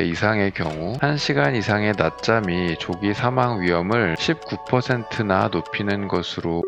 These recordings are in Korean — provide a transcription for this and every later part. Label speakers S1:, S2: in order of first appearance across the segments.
S1: 이상의 경우 1시간 이상의 낮잠이 조기 사망 위험을 19%나 높이는 것으로.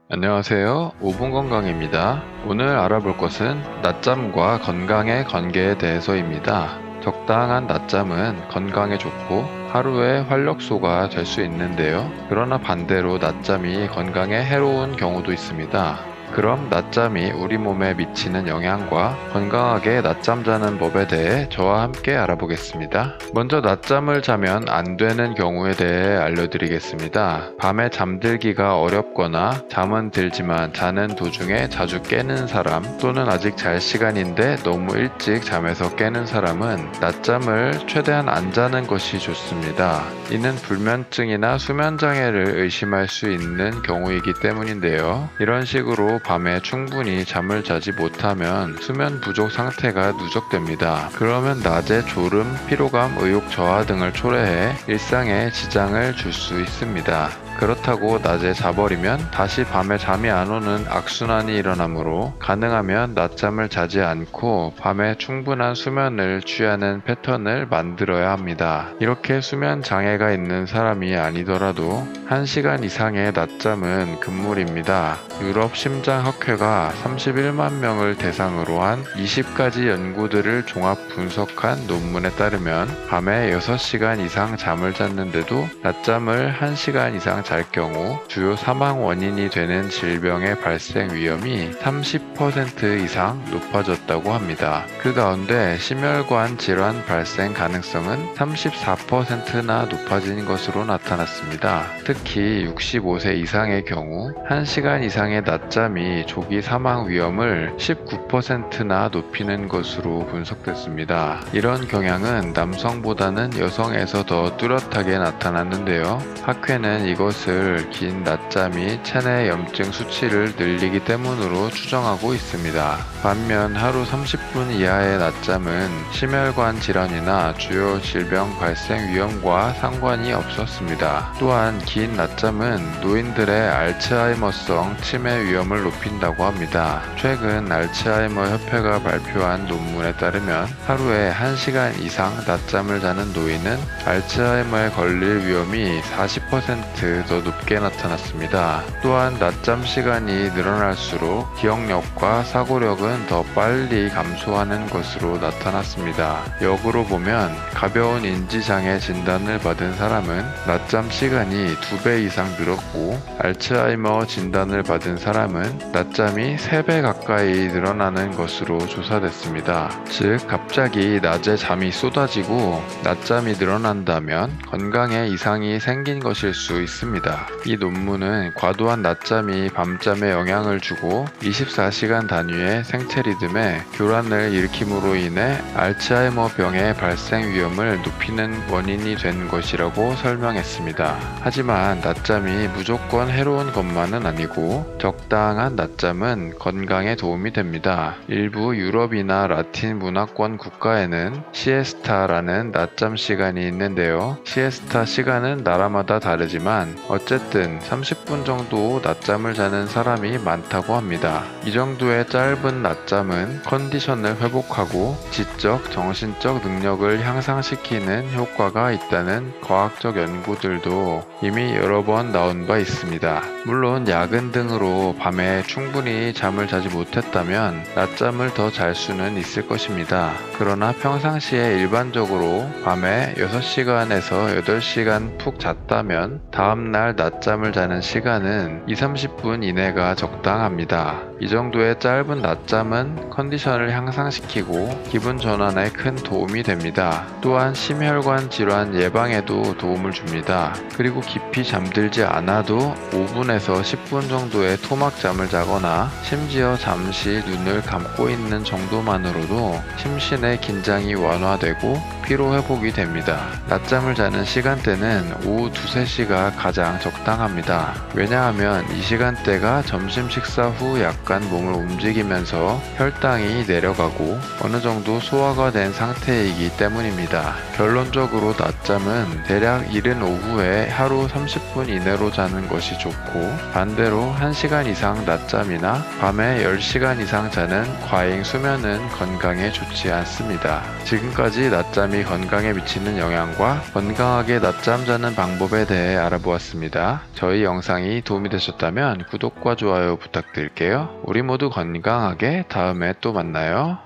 S1: 안녕하세요. 5분 건강입니다. 오늘 알아볼 것은 낮잠과 건강의 관계에 대해서입니다. 적당한 낮잠은 건강에 좋고 하루의 활력소가 될 수 있는데요. 그러나 반대로 낮잠이 건강에 해로운 경우도 있습니다. 그럼 낮잠이 우리 몸에 미치는 영향과 건강하게 낮잠 자는 법에 대해 저와 함께 알아보겠습니다. 먼저 낮잠을 자면 안 되는 경우에 대해 알려드리겠습니다. 밤에 잠들기가 어렵거나 잠은 들지만 자는 도중에 자주 깨는 사람, 또는 아직 잘 시간인데 너무 일찍 잠에서 깨는 사람은 낮잠을 최대한 안 자는 것이 좋습니다. 이는 불면증이나 수면장애를 의심할 수 있는 경우이기 때문인데요. 이런 식으로 밤에 충분히 잠을 자지 못하면 수면 부족 상태가 누적됩니다. 그러면 낮에 졸음, 피로감, 의욕 저하 등을 초래해 일상에 지장을 줄 수 있습니다. 그렇다고 낮에 자버리면 다시 밤에 잠이 안 오는 악순환이 일어나므로 가능하면 낮잠을 자지 않고 밤에 충분한 수면을 취하는 패턴을 만들어야 합니다. 이렇게 수면 장애가 있는 사람이 아니더라도 1시간 이상의 낮잠은 금물입니다. 유럽 심장학회가 31만 명을 대상으로 한 20가지 연구들을 종합 분석한 논문에 따르면 밤에 6시간 이상 잠을 잤는데도 낮잠을 1시간 이상 잘 경우 주요 사망 원인이 되는 질병의 발생 위험이 30% 이상 높아졌다고 합니다. 그 가운데 심혈관 질환 발생 가능성은 34%나 높아진 것으로 나타났습니다. 특히 65세 이상의 경우 1시간 이상의 낮잠이 조기 사망 위험을 19%나 높이는 것으로 분석됐습니다. 이런 경향은 남성보다는 여성에서 더 뚜렷하게 나타났는데요. 학회는 이것을 긴 낮잠이 체내 염증 수치를 늘리기 때문으로 추정하고 있습니다. 반면 하루 30분 이하의 낮잠은 심혈관 질환이나 주요 질병 발생 위험과 상관이 없었습니다. 또한 긴 낮잠은 노인들의 알츠하이머성 치매 위험을 높인다고 합니다. 최근 알츠하이머 협회가 발표한 논문에 따르면 하루에 1시간 이상 낮잠을 자는 노인은 알츠하이머에 걸릴 위험이 40% 더 높게 나타났습니다. 또한 낮잠 시간이 늘어날수록 기억력과 사고력은 더 빨리 감소하는 것으로 나타났습니다. 역으로 보면 가벼운 인지장애 진단을 받은 사람은 낮잠 시간이 2배 이상 늘었고, 알츠하이머 진단을 받은 사람은 낮잠이 3배 가까이 늘어나는 것으로 조사됐습니다. 즉, 갑자기 낮에 잠이 쏟아지고 낮잠이 늘어난다면 건강에 이상이 생긴 것일 수 있습니다. 이 논문은 과도한 낮잠이 밤잠에 영향을 주고 24시간 단위의 생체 리듬에 교란을 일으킴으로 인해 알츠하이머 병의 발생 위험을 높이는 원인이 된 것이라고 설명했습니다. 하지만 낮잠이 무조건 해로운 것만은 아니고 적당한 낮잠은 건강에 도움이 됩니다. 일부 유럽이나 라틴 문화권 국가에는 시에스타라는 낮잠 시간이 있는데요. 시에스타 시간은 나라마다 다르지만 어쨌든 30분 정도 낮잠을 자는 사람이 많다고 합니다. 이 정도의 짧은 낮잠은 컨디션을 회복하고 지적, 정신적 능력을 향상시키는 효과가 있다는 과학적 연구들도 이미 여러 번 나온 바 있습니다. 물론 야근 등으로 밤에 충분히 잠을 자지 못했다면 낮잠을 더 잘 수는 있을 것입니다. 그러나 평상시에 일반적으로 밤에 6시간에서 8시간 푹 잤다면 다음날 낮잠을 자는 시간은 20-30분 이내가 적당합니다. 이 정도의 짧은 낮잠은 컨디션을 향상시키고 기분 전환에 큰 도움이 됩니다. 또한 심혈관 질환 예방에도 도움을 줍니다. 그리고 깊이 잠들지 않아도 5분에서 10분 정도의 토막잠을 자거나 심지어 잠시 눈을 감고 있는 정도만으로도 심신의 긴장이 완화되고 피로 회복이 됩니다. 낮잠을 자는 시간대는 오후 2-3시가 가장 적당합니다. 왜냐하면 이 시간대가 점심 식사 후 약 잠깐 몸을 움직이면서 혈당이 내려가고 어느 정도 소화가 된 상태이기 때문입니다. 결론적으로 낮잠은 대략 이른 오후에 하루 30분 이내로 자는 것이 좋고, 반대로 1시간 이상 낮잠이나 밤에 10시간 이상 자는 과잉 수면은 건강에 좋지 않습니다. 지금까지 낮잠이 건강에 미치는 영향과 건강하게 낮잠 자는 방법에 대해 알아보았습니다. 저희 영상이 도움이 되셨다면 구독과 좋아요 부탁드릴게요. 우리 모두 건강하게 다음에 또 만나요.